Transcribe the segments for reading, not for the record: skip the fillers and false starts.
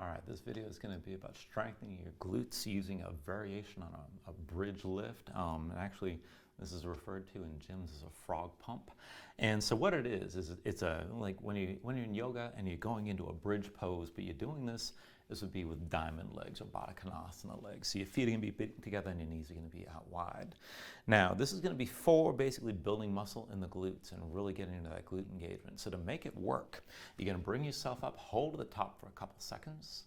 All right, this video is going to be about strengthening your glutes using a variation on a bridge lift. And actually, this is referred to in gyms as a frog pump. And so what it is it's like when you're in yoga and you're going into a bridge pose, but you're doing this would be with diamond legs or Baddha Konasana legs. So your feet are going to be bitten together and your knees are going to be out wide. Now, this is going to be for basically building muscle in the glutes and really getting into that glute engagement. So to make it work, you're going to bring yourself up, hold at the top for a couple seconds,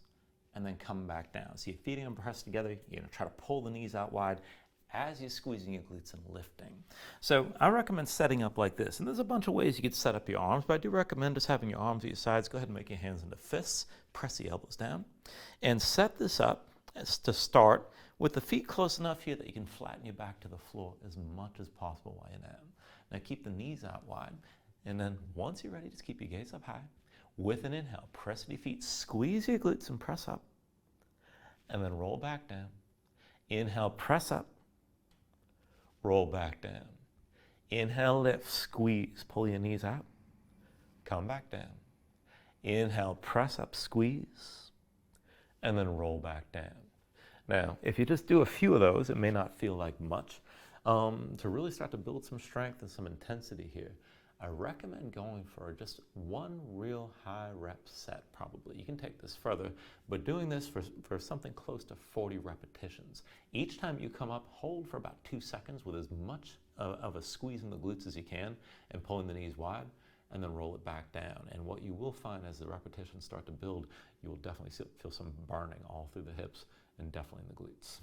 and then come back down. So your feet are going to press together. You're going to try to pull the knees out wide as you're squeezing your glutes and lifting. So I recommend setting up like this. And there's a bunch of ways you could set up your arms, but I do recommend just having your arms at your sides. Go ahead and make your hands into fists. Press the elbows down. And set this up as to start with the feet close enough here that you can flatten your back to the floor as much as possible while you're down. Now keep the knees out wide. And then once you're ready, just keep your gaze up high. With an inhale, press your feet, squeeze your glutes and press up. And then roll back down. Inhale, press up. Roll back down. Inhale, lift, squeeze, pull your knees out. Come back down. Inhale, press up, squeeze, and then roll back down. Now, if you just do a few of those, it may not feel like much. To really start to build some strength and some intensity here, I recommend going for just one real high rep set, probably. You can take this further, but doing this for something close to 40 repetitions. Each time you come up, hold for about 2 seconds with as much of a squeeze in the glutes as you can and pulling the knees wide, and then roll it back down. And what you will find as the repetitions start to build, you will definitely feel some burning all through the hips and definitely in the glutes.